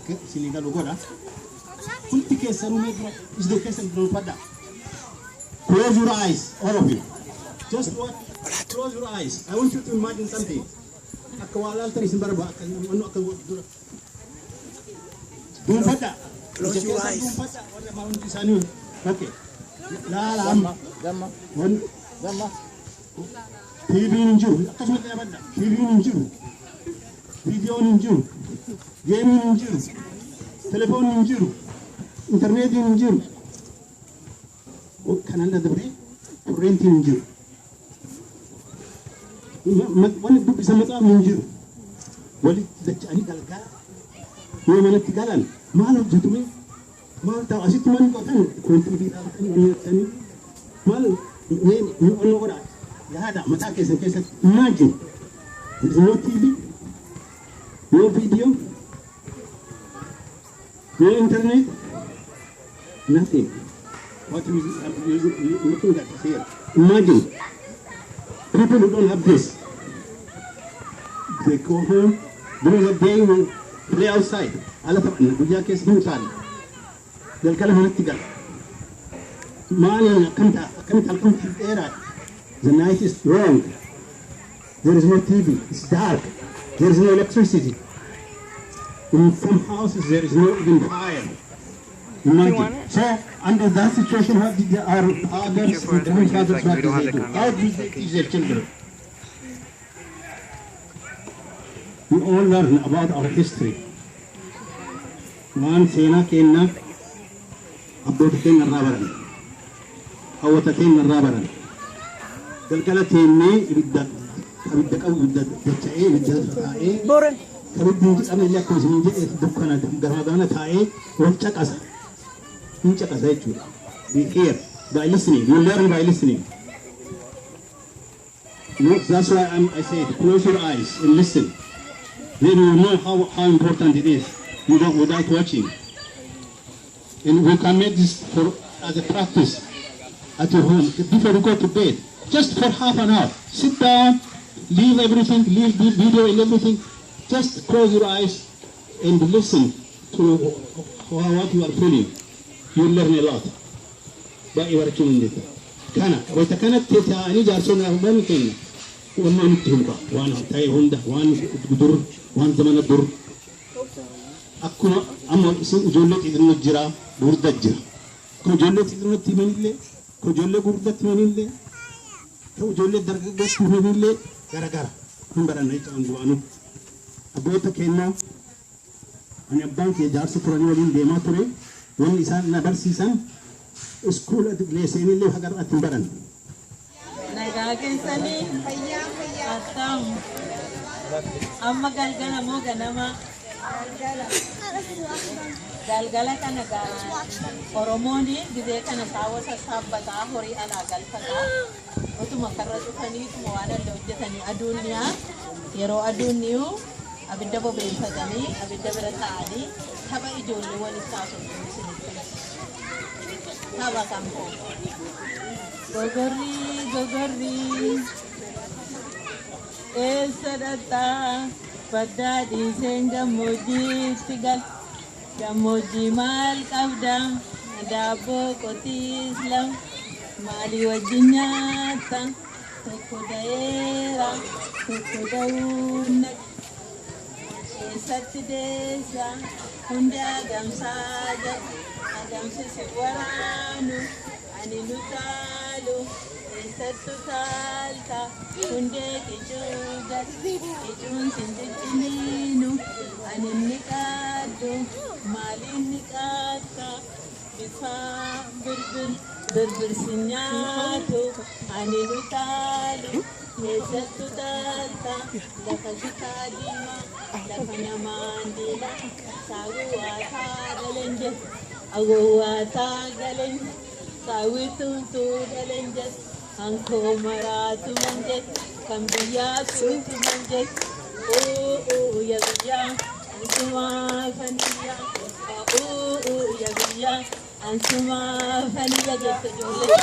akka isinii galu godha. Hundi keessanuu ijoo keessan dunuunfadha. Close your eyes, all of you. Just what? Close your eyes. I want you to imagine something. Akka waa laaltan isin barba akka wanno akka dura. Dunuunfadha. Close your eyes. Dunuunfadha. Warra hundi isaanii. Okay. Laala amma. Gamma. TV hin jiru. Akkasumatti dhaabadha. TV hin jiru. Video hin jiru. Game hin jiru. Telephone hin jiru. Internet hin jiru. Kanaan dabree kurreentii hin jiru. Wanni dubbisa maxxanfamuu hin jiru. Walitti dacha'anii galgala. Yoo manatti galan maal hojjetume? Maal ta'u asitti manni qotan koontiitii dhaabatanii hojjetanii maal onnoo godhaa yaada mataa keessatti imagine there is no TV, no video, no internet, nothing. What you looking at here? Imagine people who don't have this, they go home during the day will play outside. Ala taban guyyaa keessa hin taane galgala manatti gala. Maaliin akkamti dheeraa. The night is long. There is no TV. It's dark. There is no electricity. In some houses there is no even fire. Imagine. So under that situation, what did our fathers and grandfathers what did they do? How did they teach their children? We all learn about our history. Waan seenaa keenya abboota keenya irraa baran, hawwata keenya irraa baran. Galgala teennee ibidda qabu dacha'ee ibidda taa'ee kabiddi hin jedhamne illee akkuma isin jedhee dukkana garaa taa'ee wal caqasa. Hin caqasa jechuudha. Be here by listening. You learn by listening. That's why I said close your eyes and listen. Then you know how important it is without watching. And we can make this as a practice at your home before you go to bed. Just for half an hour. Sit down, leave everything, leave video and everything. Just close your eyes and listen to what you are feeling. You'll learn a lot. Baay'ee barachuun hin deeta. Kana wayita kanatti ta'anii jaarsoonni arban keenya waan nutti himuka waan ta'e hunda waan dur waan zamana dur akkuma amma isin ijoollee xixinnoo jira gurguddaa jira. Kun ijoollee xixinnootti himanillee kun ijoollee gurguddaatti himanillee ta'u ijoollee dargaggeessi himanillee garagara kun baranna jechuun du'anu. Abboota keenyaa ani abbaan kee jaarsa turanii waliin deemaa ture. Wanni isaan na barsiisan iskoola leeseenillee hagarratti hin baran. Nagaa keessanii fayyaa attam amma galgala moo ganama galgala kana Oromooni gizee kana saawwa sassaabbataa horii alaa galfataa utuma karra dhufanii utuma waan adda hojjetanii aduunyaa yeroo aduunniyuu abidda bobeeffatanii abidda bira ta'anii tapha ijoollee waliin taasisuun tapha kamtoo gogorri eessa dhattaa baddaa dhiiseen gammoojjiitti gal gammoojjii maal qabda daabboo qotiis lama maalii wajjin nyaata tokko da'eera tokko da'uun eessatti deessa hundi agamsaa jedhu agamsisi waraanu ani lutaalu eessattu taalta hundee qicuugas qicuun sin cicciniinu ani inni qaaddu maaliin ni qaadda bifaan birbirsi nyaatu ani lutaalu eessattu taalta lafa bitaa diimaa lafa namaan diila saawwaataa galenje agowwaataa galenje saawwituutuu galenje hankoo maraatu manje kan biyyaa suutu manje ya biyyaa ansumaa faniyyaa ya biyyaa ansumaa faniyyaa jette ijoollee.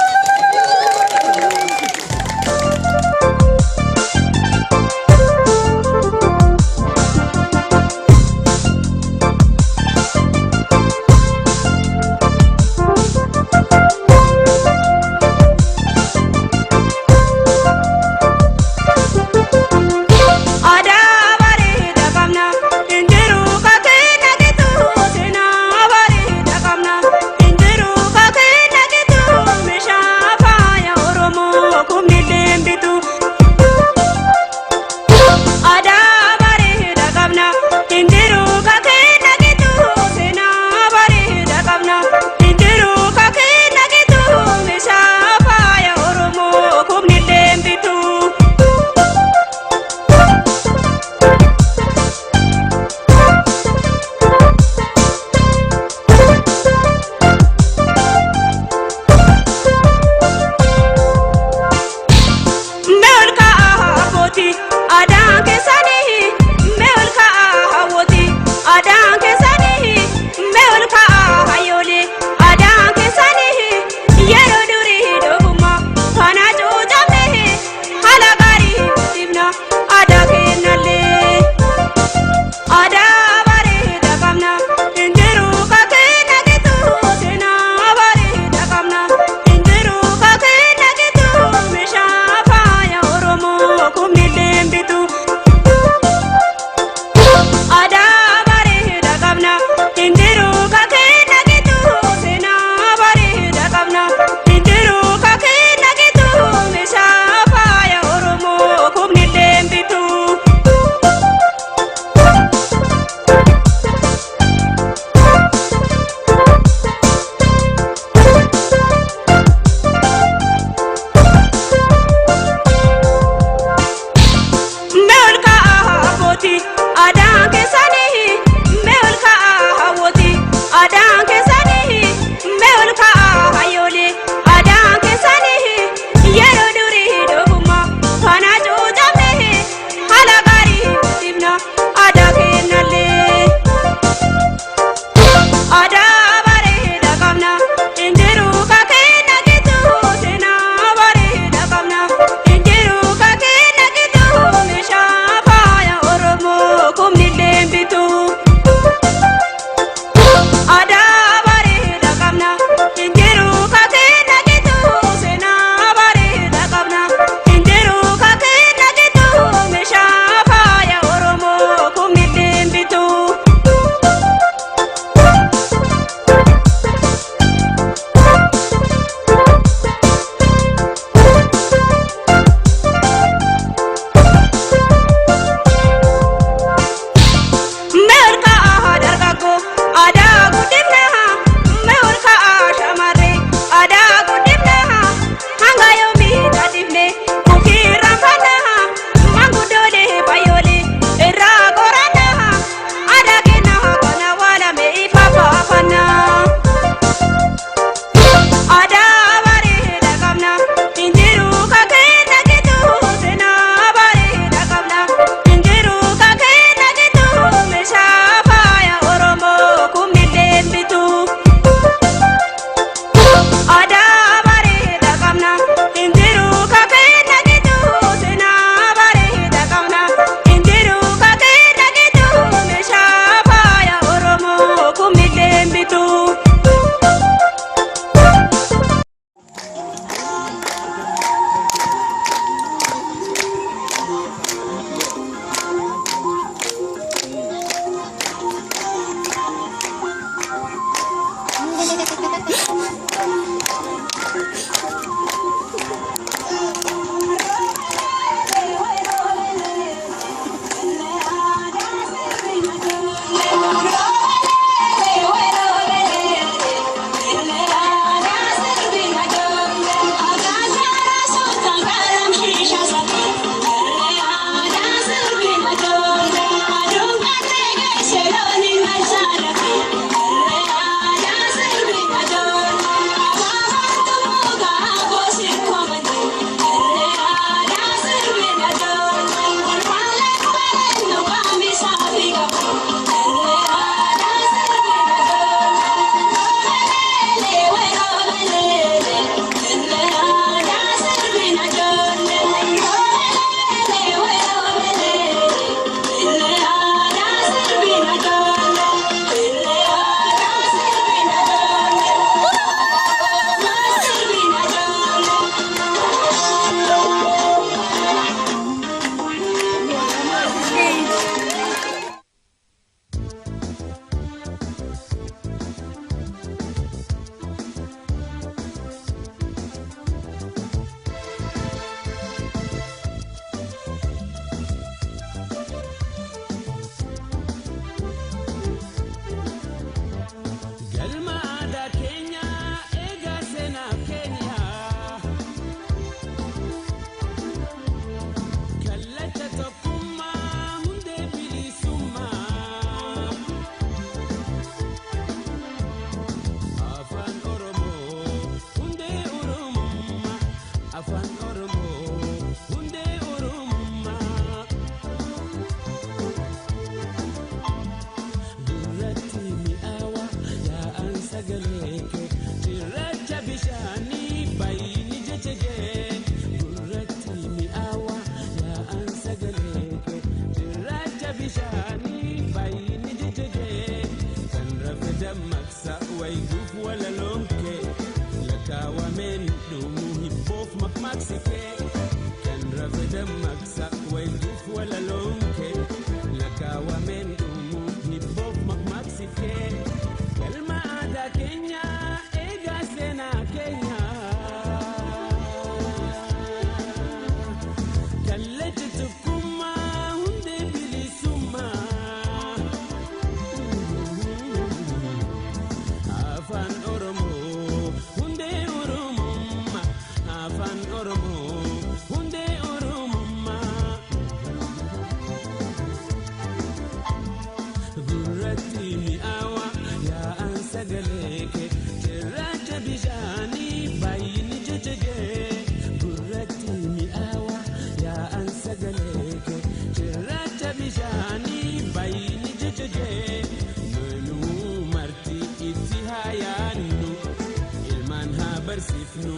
sagaleke cirracha bishani bayni jechege gurratti mi'awa yaa'an sagaleke cirracha bishani bayni jechege kan rafe dammaqsa wayguf walalonke lakawa men dhumu hibboof makmaksike kan rafe dammaqsa wayguf walalonke lakawa men dhumu hibboof makmaksike kalma aadaa keenya eegaa seenaa keenya kallacha tokkummaa hundee bilisummaa afaan oromoo hundee oromummaa afaan oromoo hundee oromummaa gurratti mi'aawa yaa'an sagaleke cirracha bishaanii baay'ini jechege gurratti mi'aawa yaa'an sagaleke cirracha bishaanii baay'ini jechege nunuu marti itti haa yaannu ilmaan haa barsiifnu